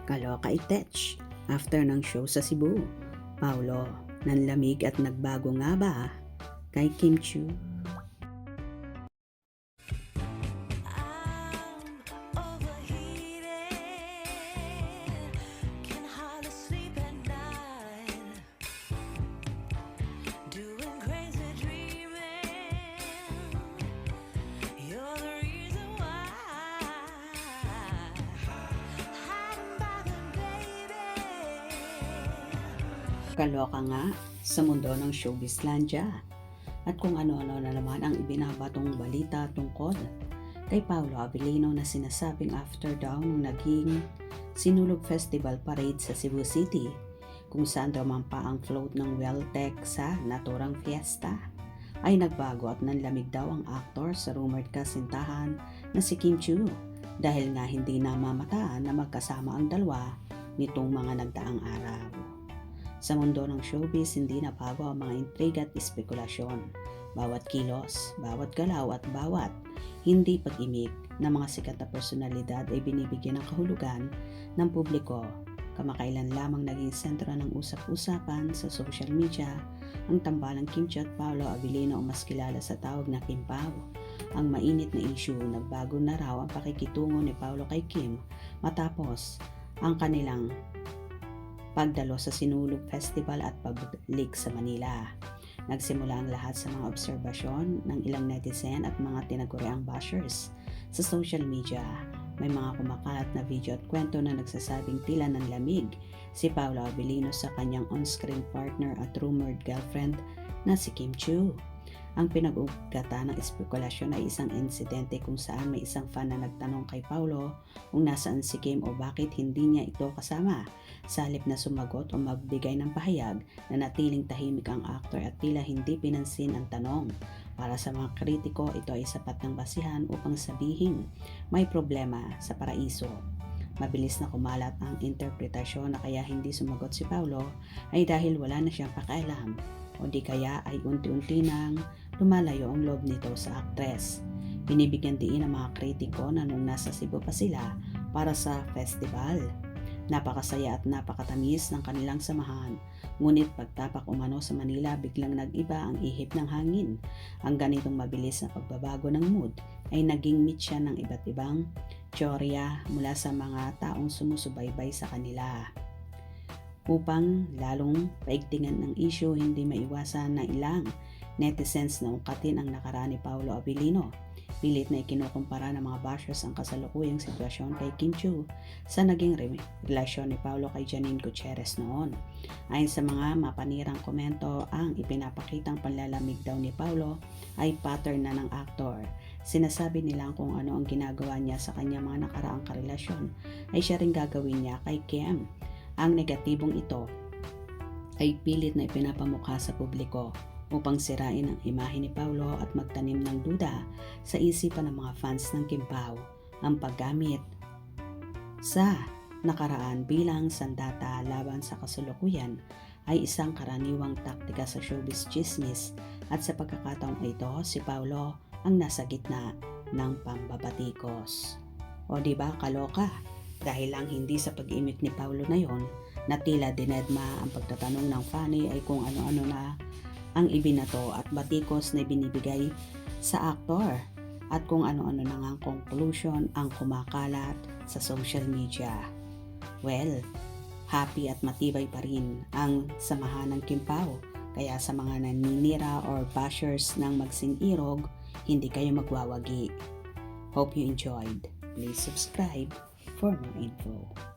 Kaloka itech after ng show sa Cebu. Paulo, nanlamig at nagbago nga ba kay Kim Chiu? Kaloka nga sa mundo ng showbizlandia at kung ano-ano na naman ang ibinabatong balita tungkol kay Paolo Abilino na sinasabing after daw nung naging Sinulog Festival Parade sa Cebu City kung saan dumampa ang float ng Welltech sa naturang fiesta ay nagbago at nanlamig daw ang aktor sa rumored kasintahan na si Kim Chiu dahil nga hindi namamataan na magkasama ang dalawa nitong mga nagdaang araw. Sa mundo ng showbiz, hindi nabago ang mga intriga at espekulasyon. Bawat kilos, bawat galaw at bawat hindi pag-imik ng mga sikat na personalidad ay binibigyan ng kahulugan ng publiko. Kamakailan lamang naging sentro ng usap-usapan sa social media ang tambalang Kim Chiu at Paolo Abilino o mas kilala sa tawag na Kim Pao. Ang mainit na issue, nagbago na raw ang pakikitungo ni Paolo kay Kim matapos ang kanilang pagdalo sa Sinulog Festival at pagbalik sa Manila. Nagsimula ang lahat sa mga obserbasyon ng ilang netizen at mga tinaguriang bashers sa social media. May mga kumakalat na video at kwento na nagsasabing tila ng lamig si Paolo Abilino sa kanyang on-screen partner at rumored girlfriend na si Kim Chiu. Ang pinag-ugatan ng espekulasyon ay isang insidente kung saan may isang fan na nagtanong kay Paolo kung nasaan si Kim o bakit hindi niya ito kasama. Sa halip na sumagot o magbigay ng pahayag, na natiling tahimik ang aktor at tila hindi pinansin ang tanong. Para sa mga kritiko, ito ay sapat ng basihan upang sabihin may problema sa paraiso. Mabilis na kumalat ang interpretasyon na kaya hindi sumagot si Paolo ay dahil wala na siyang pakialam o di kaya ay unti-unti nang lumalayo ang loob nito sa aktres. Binibigyan diin ng mga kritiko na nung nasa Cebu pa sila para sa festival. Napakasaya at napakatamis ng kanilang samahan. Ngunit pagtapak umano sa Manila, biglang nag-iba ang ihip ng hangin. Ang ganitong mabilis na pagbabago ng mood ay naging meet siya ng iba't ibang teorya mula sa mga taong sumusubaybay sa kanila. Upang lalong paigtingan ng issue, hindi maiwasan na ilang netizens na ungkatin ang nakaraan ni Paolo Abilino. Pilit na ikinukumpara ng mga bashers ang kasalukuyang sitwasyon kay Kim Chiu sa naging relasyon ni Paolo kay Janine Gutierrez noon. Ayon sa mga mapanirang komento, ang ipinapakitang panlalamig daw ni Paolo ay pattern na ng aktor. Sinasabi nilang kung ano ang ginagawa niya sa kanyang mga nakaraang karelasyon ay siya rin gagawin niya kay Kim. Ang negatibong ito ay pilit na ipinapamukha sa publiko upang sirain ang imahe ni Paolo at magtanim ng duda sa isipan ng mga fans ng Kim Pao. Ang paggamit sa nakaraan bilang sandata laban sa kasalukuyan ay isang karaniwang taktika sa showbiz chismis at sa pagkakataong ito, si Paolo ang nasa gitna ng pambabatikos. O diba kaloka? Dahil lang hindi sa pag-imik ni Paolo na yon na tila dinedma ang pagtatanong ng fanny ay kung ano-ano na ang ibinato at batikos na binibigay sa aktor at kung ano-ano na ngang conclusion ang kumakalat sa social media. Well, happy at matibay pa rin ang samahan ng Kim Pao, kaya sa mga naninira or bashers ng Magsing Irog, hindi kayo magwawagi. Hope you enjoyed. Please subscribe for more info.